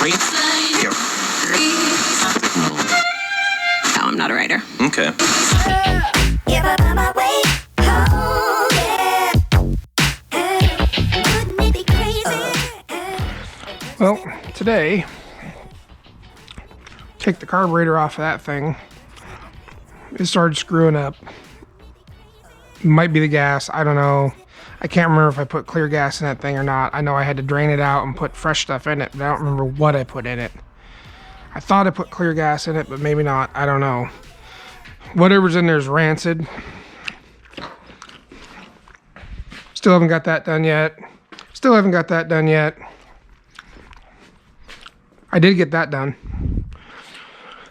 No, I'm not a writer. Okay. Well, today, take the carburetor off of that thing. It started screwing up. Might be the gas, I don't know. I can't remember if I put clear gas in that thing or not. I know I had to drain it out and put fresh stuff in it, but I don't remember what I put in it. I thought I put clear gas in it, but maybe not. I don't know. Whatever's in there is rancid. Still haven't got that done yet. Still haven't got that done yet. I did get that done.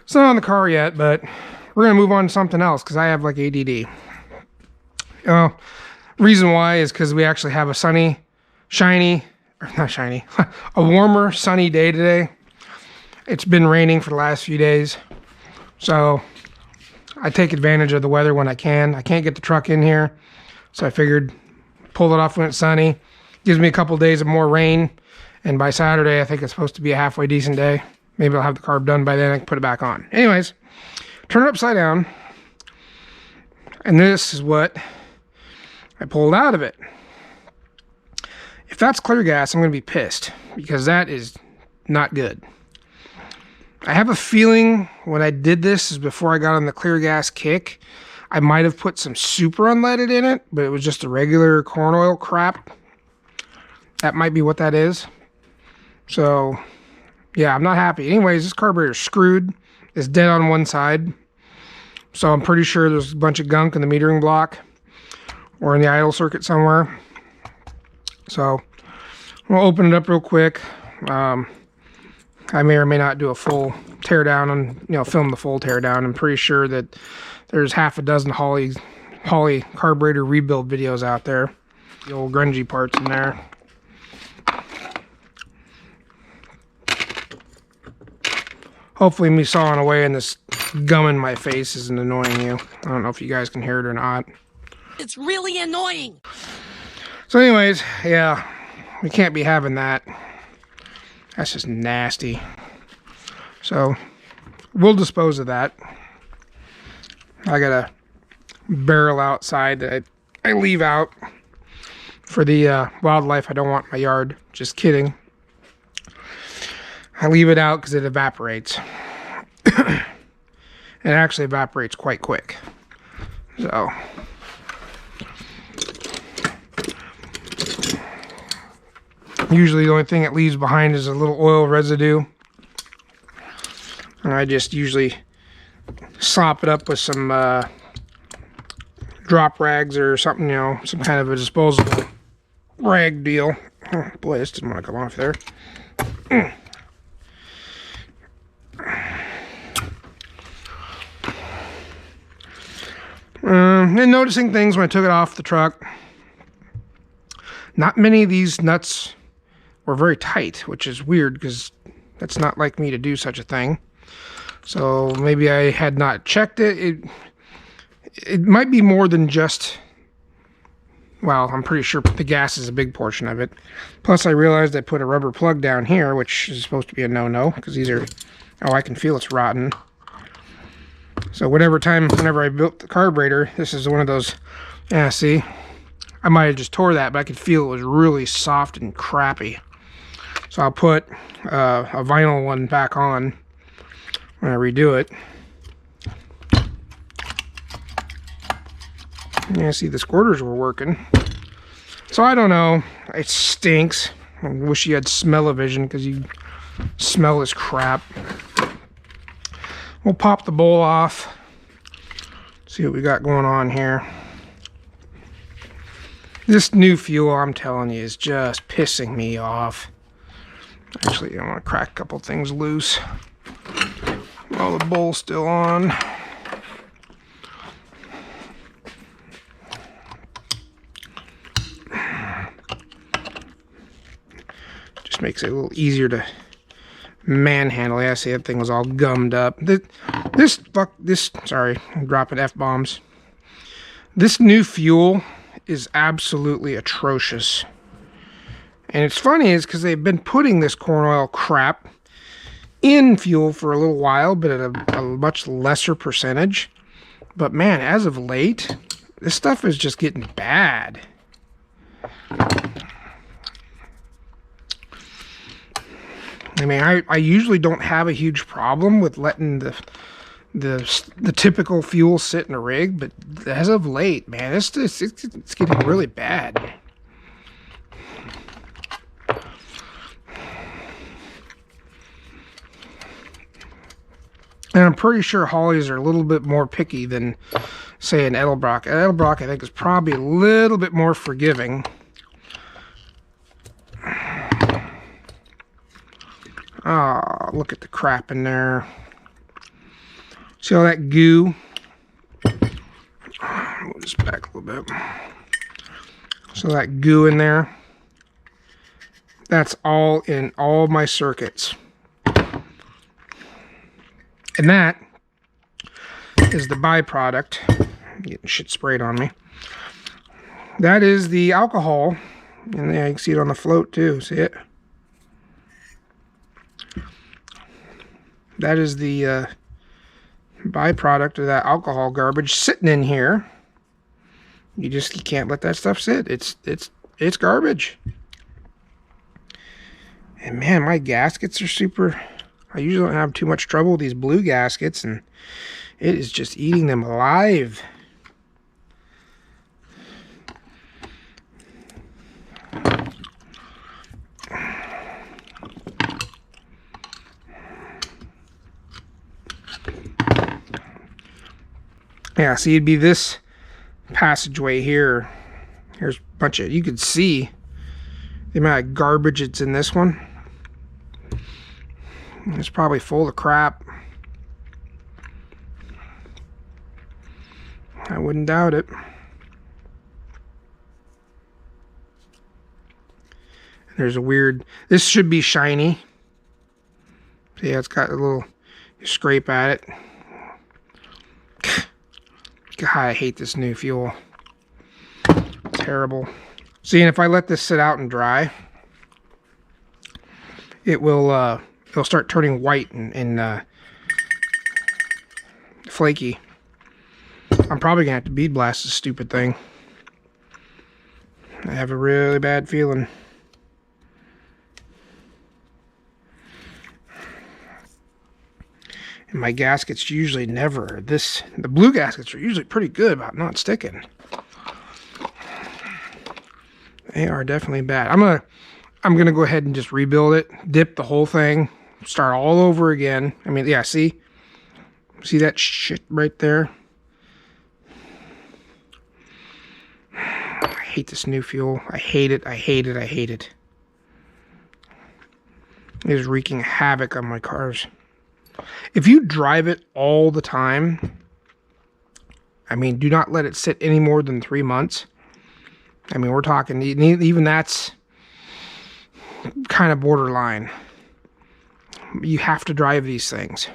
It's not on the car yet, but we're gonna move on to something else because I have like ADD. Reason why is because we actually have a sunny, shiny, or not shiny, a warmer, sunny day today. It's been raining for the last few days, so I take advantage of the weather when I can. I can't get the truck in here, so I figured pull it off when it's sunny. Gives me a couple days of more rain, and by Saturday I think it's supposed to be a halfway decent day. Maybe I'll have the carb done by then. I can put it back on. Anyways, turn it upside down, and this is what I pulled out of it. If that's clear gas, I'm going to be pissed because that is not good. I have a feeling when I did this is before I got on the clear gas kick. I might have put some super unleaded in it, but it was just a regular corn oil crap. That might be what that is. So, yeah, I'm not happy. Anyways, this carburetor's screwed. It's dead on one side. So I'm pretty sure there's a bunch of gunk in the metering block or in the idle circuit somewhere. So I'm gonna open it up real quick. I may or may not do a full tear down and film the full tear down. I'm pretty sure that there's half a dozen Holley carburetor rebuild videos out there. The old grungy parts in there. Hopefully me sawing away and this gum in my face isn't annoying you. I don't know if you guys can hear it or not. It's really annoying. So anyways, yeah, we can't be having that. That's just nasty. So we'll dispose of that. I got a barrel outside that I leave out for the wildlife I don't want in my yard. Just kidding. I leave it out because it evaporates. It actually evaporates quite quick. So usually the only thing it leaves behind is a little oil residue. And I just usually sop it up with some drop rags or something, some kind of a disposable rag deal. Oh, boy, this didn't want to come off there. And noticing things when I took it off the truck. Not many of these nuts were very tight, which is weird because that's not like me to do such a thing. So maybe I had not checked it. It might be more than just, well, I'm pretty sure the gas is a big portion of it. Plus I realized I put a rubber plug down here, which is supposed to be a no-no because these are, oh, I can feel it's rotten. So whenever I built the carburetor, this is one of those, yeah, see, I might have just tore that, but I could feel it was really soft and crappy. So I'll put a vinyl one back on when I redo it. Yeah, see, the squirters were working. So I don't know. It stinks. I wish you had smell-o-vision because you smell this crap. We'll pop the bowl off. See what we got going on here. This new fuel, I'm telling you, is just pissing me off. Actually, I want to crack a couple things loose while the bowl's still on. Just makes it a little easier to manhandle. Yeah, see, that thing was all gummed up. Sorry, I'm dropping F-bombs. This new fuel is absolutely atrocious. And it's funny is because they've been putting this corn oil crap in fuel for a little while, but at a much lesser percentage. But man, as of late, this stuff is just getting bad. I mean, I usually don't have a huge problem with letting the typical fuel sit in a rig, but as of late, man, it's getting really bad. And I'm pretty sure Holleys are a little bit more picky than, say, an Edelbrock. An Edelbrock, I think, is probably a little bit more forgiving. Oh, look at the crap in there. See all that goo? Move this back a little bit. So that goo in there, that's all in all my circuits. And that is the byproduct. I'm getting shit sprayed on me. That is the alcohol. And yeah, you can see it on the float too. See it? That is the byproduct of that alcohol garbage sitting in here. You can't let that stuff sit. It's garbage. And man, my gaskets are super. I usually don't have too much trouble with these blue gaskets, and it is just eating them alive. Yeah, see, it'd be this passageway here. Here's a bunch of, you could see the amount of garbage that's in this one. It's probably full of crap. I wouldn't doubt it. There's a weird, this should be shiny. See, yeah, it's got a little, you scrape at it. God, I hate this new fuel. Terrible. See, and if I let this sit out and dry, it'll start turning white and flaky. I'm probably gonna have to bead blast this stupid thing. I have a really bad feeling. And my gaskets usually never this. The blue gaskets are usually pretty good about not sticking. They are definitely bad. I'm gonna go ahead and just rebuild it, dip the whole thing, start all over again. I mean, yeah, see that shit right there? I hate this new fuel. I hate it. I hate it. I hate it. It is wreaking havoc on my cars. If you drive it all the time, I mean, do not let it sit any more than 3 months. I mean, we're talking, even that's kind of borderline. You have to drive these things.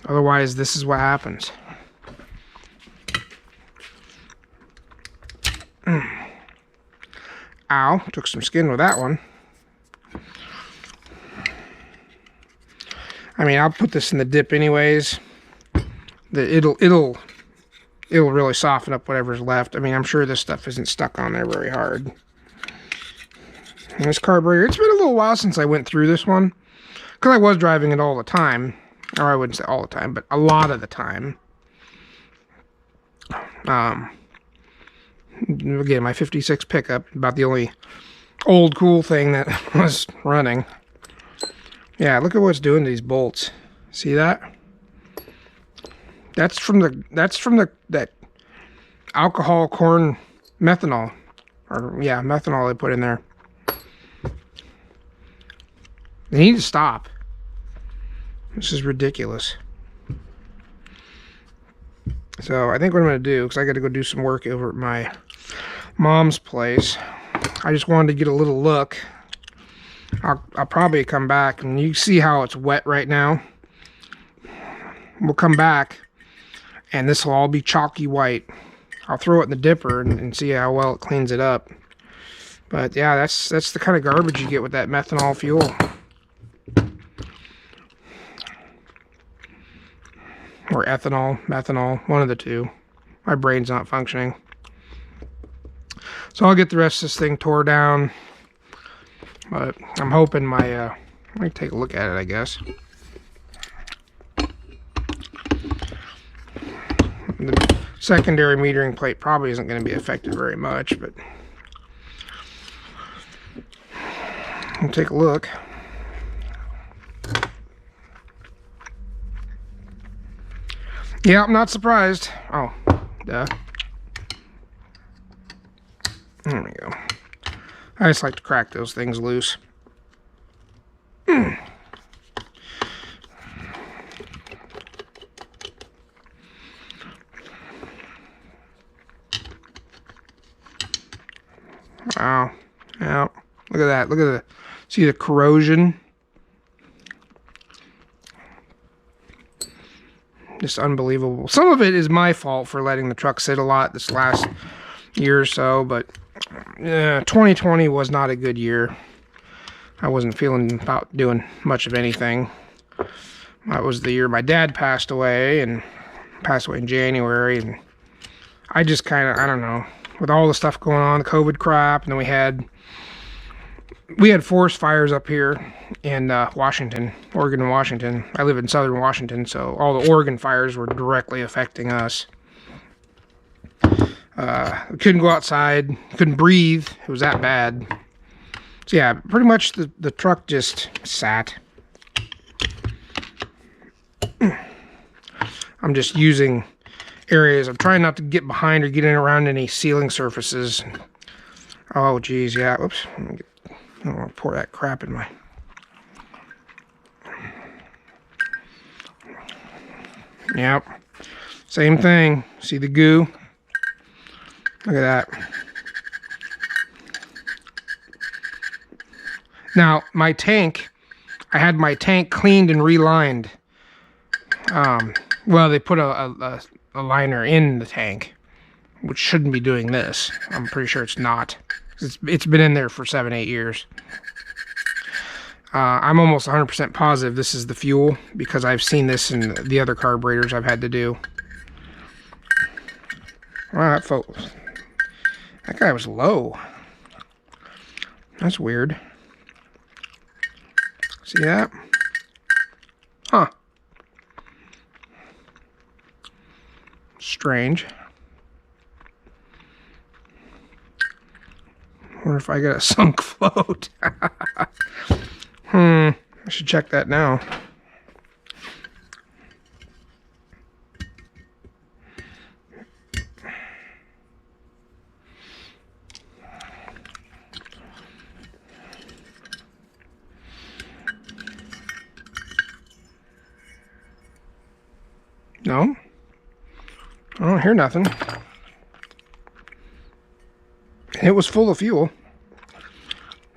Otherwise, this is what happens. Ow, took some skin with that one. I mean, I'll put this in the dip anyways. It'll really soften up whatever's left. I mean, I'm sure this stuff isn't stuck on there very hard. And this carburetor, it's been a little while since I went through this one, because I was driving it all the time. Or I wouldn't say all the time, but a lot of the time. Again, my 56 pickup, about the only old cool thing that was running. Yeah, look at what's doing to these bolts. See that? That's from that alcohol corn methanol. Or yeah, methanol they put in there. They need to stop. This is ridiculous. So I think what I'm going to do, because I got to go do some work over at my mom's place, I just wanted to get a little look. I'll probably come back, and you see how it's wet right now. We'll come back, and this will all be chalky white. I'll throw it in the dipper and see how well it cleans it up. But yeah, that's the kind of garbage you get with that methanol fuel. or ethanol, methanol, one of the two. My brain's not functioning. So I'll get the rest of this thing tore down. But I'm hoping my, let me take a look at it, I guess. The secondary metering plate probably isn't going to be affected very much, but we'll take a look. Yeah, I'm not surprised. Oh, duh. There we go. I just like to crack those things loose. Wow. Yeah. Look at that. Look at the, see the corrosion? Just unbelievable. Some of it is my fault for letting the truck sit a lot this last year or so, but 2020 was not a good year. I wasn't feeling about doing much of anything. That was the year my dad passed away, and passed away in January, and I just kind of, I don't know, with all the stuff going on, the COVID crap, and then we had forest fires up here in Washington, Oregon and Washington. I live in southern Washington, so all the Oregon fires were directly affecting us. We couldn't go outside, couldn't breathe. It was that bad. So yeah, pretty much the truck just sat. I'm just using areas. I'm trying not to get behind or get in around any ceiling surfaces. Oh geez, yeah. Oops. I don't want to pour that crap in my... Yep. Same thing. See the goo? Look at that. Now, my tank, I had my tank cleaned and relined. Well, they put a liner in the tank, which shouldn't be doing this. I'm pretty sure it's not. It's been in there for 7-8 years. I'm almost 100% positive this is the fuel, because I've seen this in the other carburetors I've had to do. Wow, that guy was low. That's weird. See that? Huh. Strange. Wonder if I got a sunk float. I should check that now. No? I don't hear nothing. It was full of fuel.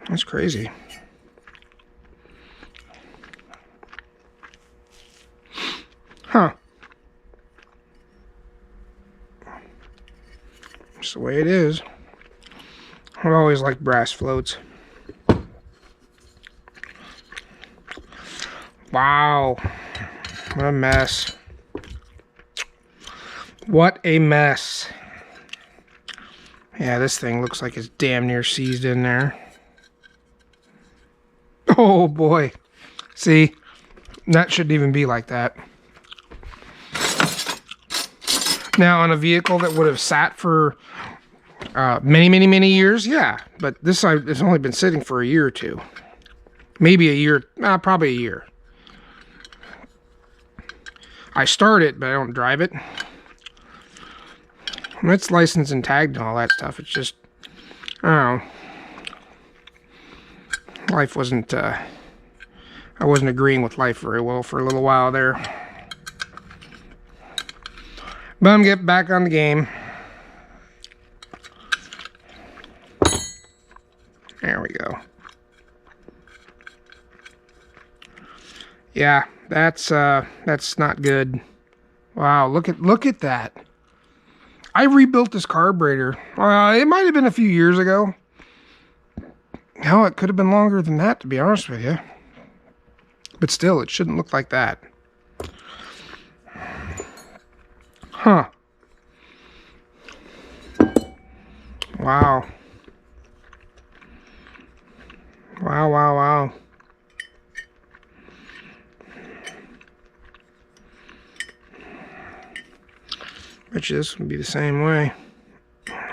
That's crazy. Huh. Just the way it is. I've always liked brass floats. Wow. What a mess. What a mess. Yeah, this thing looks like it's damn near seized in there. Oh boy. See? That shouldn't even be like that. Now, on a vehicle that would have sat for many years, yeah. But this it's only been sitting for a year or two. Maybe a year, probably a year. I start it, but I don't drive it. And it's licensed and tagged and all that stuff. It's just, I don't know. Life wasn't, I wasn't agreeing with life very well for a little while there. But I'm getting back on the game. There we go. Yeah, that's not good. Wow, look at that. I rebuilt this carburetor. It might have been a few years ago. Hell, it could have been longer than that, to be honest with you. But still, it shouldn't look like that. Wow. Wow, wow, wow. Bet you this would be the same way.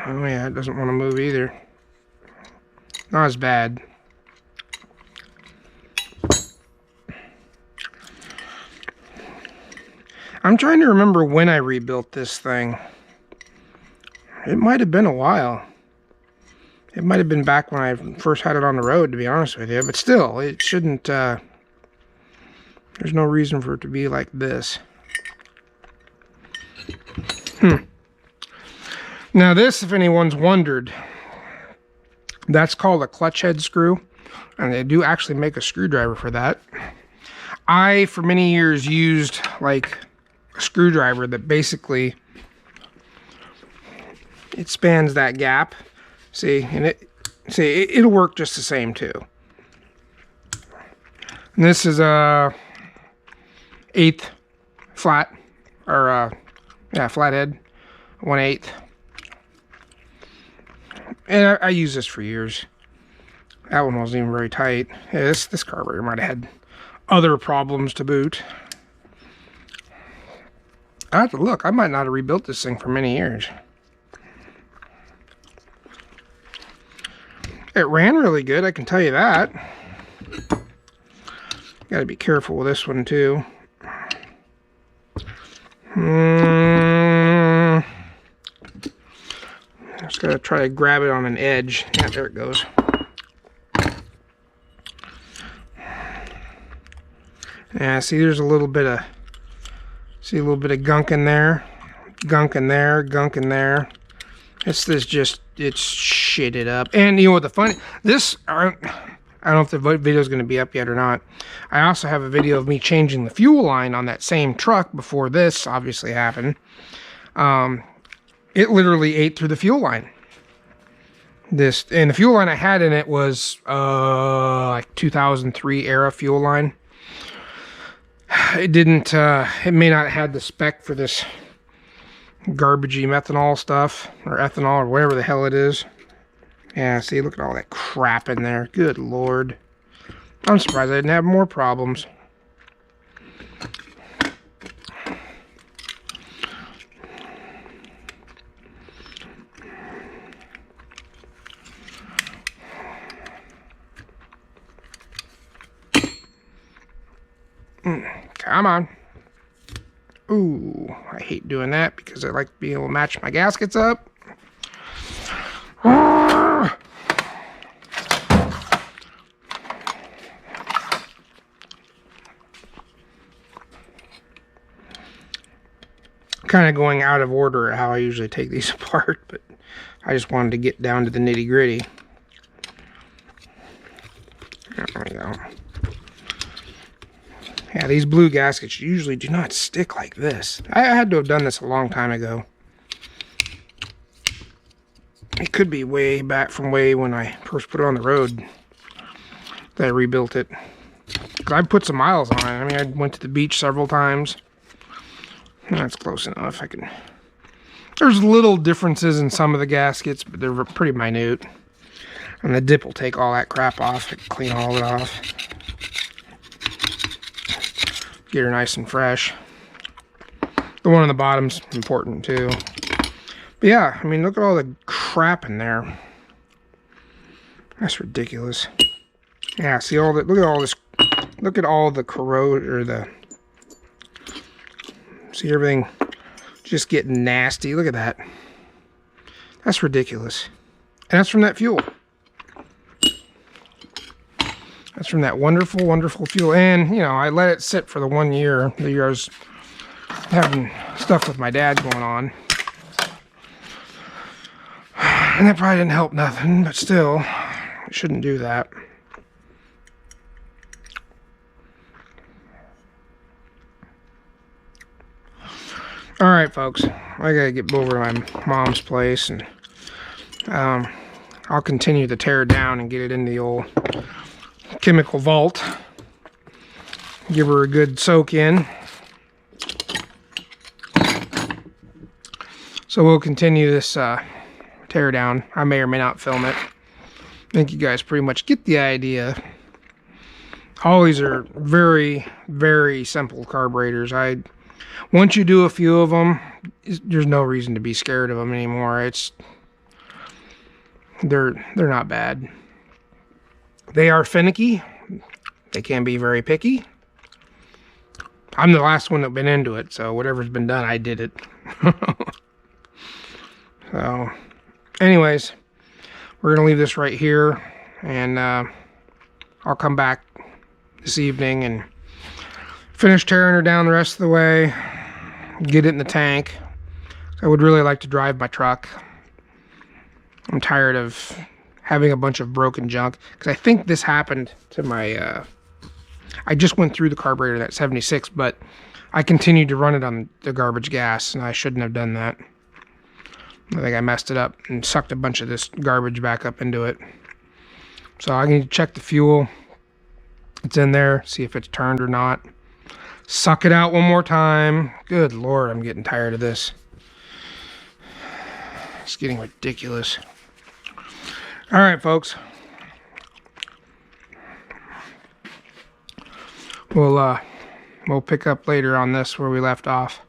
Oh yeah, it doesn't want to move either. Not as bad. I'm trying to remember when I rebuilt this thing. It might have been a while. It might have been back when I first had it on the road, to be honest with you. But still, it shouldn't... there's no reason for it to be like this. Now this, if anyone's wondered, that's called a clutch head screw. And they do actually make a screwdriver for that. I, for many years, used like a screwdriver that basically... it spans that gap. See, and it'll work just the same too. And this is a 1/8 flat, or yeah, flathead, 1/8. And I used this for years. That one wasn't even very tight. Yeah, this carburetor might have had other problems to boot. I have to look. I might not have rebuilt this thing for many years. It ran really good, I can tell you that. Got to be careful with this one too. Just gotta try to grab it on an edge. Yeah, there it goes. Yeah, see, there's a little bit of gunk in there, gunk in there, gunk in there. It's shitted up. And you know what the funny, I don't know if the video is going to be up yet or not. I also have a video of me changing the fuel line on that same truck before this obviously happened. It literally ate through the fuel line. And the fuel line I had in it was like 2003 era fuel line. It didn't, it may not have had the spec for this garbagey methanol stuff, or ethanol, or whatever the hell it is. Yeah, see, look at all that crap in there. Good Lord. I'm surprised I didn't have more problems. Come on. Ooh, I hate doing that because I like to be able to match my gaskets up. Kind of going out of order at how I usually take these apart, but I just wanted to get down to the nitty gritty. There we go. Yeah, these blue gaskets usually do not stick like this. I had to have done this a long time ago. It could be way back from when I first put it on the road that I rebuilt it. Because I put some miles on it. I mean, I went to the beach several times. That's close enough. There's little differences in some of the gaskets, but they're pretty minute. And the dip will take all that crap off. I can clean all of it off. Get her nice and fresh. The one on the bottom's important too. But yeah, I mean, look at all the crap in there. That's ridiculous. Yeah, see all that, look at all this, look at all the corrode, or the, see everything just getting nasty. Look at that. That's ridiculous. And that's from that fuel. That's from that wonderful, wonderful fuel. And, you know, I let it sit for the 1 year. The year I was having stuff with my dad going on. And that probably didn't help nothing, but still, I shouldn't do that. Alright, folks. I gotta get over to my mom's place, and I'll continue to tear it down and get it in the old chemical vault. Give her a good soak in. So we'll continue this tear down. I may or may not film it. I think you guys pretty much get the idea. Holleys are very, very simple carburetors. Once you do a few of them, there's no reason to be scared of them anymore. They're not bad. They are finicky. They can be very picky. I'm the last one that's been into it, so whatever's been done, I did it. So, anyways, we're gonna leave this right here, and I'll come back this evening and finish tearing her down the rest of the way, get it in the tank. I would really like to drive my truck. I'm tired of having a bunch of broken junk, because I think this happened to my I just went through the carburetor, that 76, but I continued to run it on the garbage gas, and I shouldn't have done that. I think I messed it up and sucked a bunch of this garbage back up into it. So I need to check the fuel. It's in there, see if it's turned or not. Suck it out one more time. Good Lord, I'm getting tired of this. It's getting ridiculous. All right, folks. We'll pick up later on this where we left off.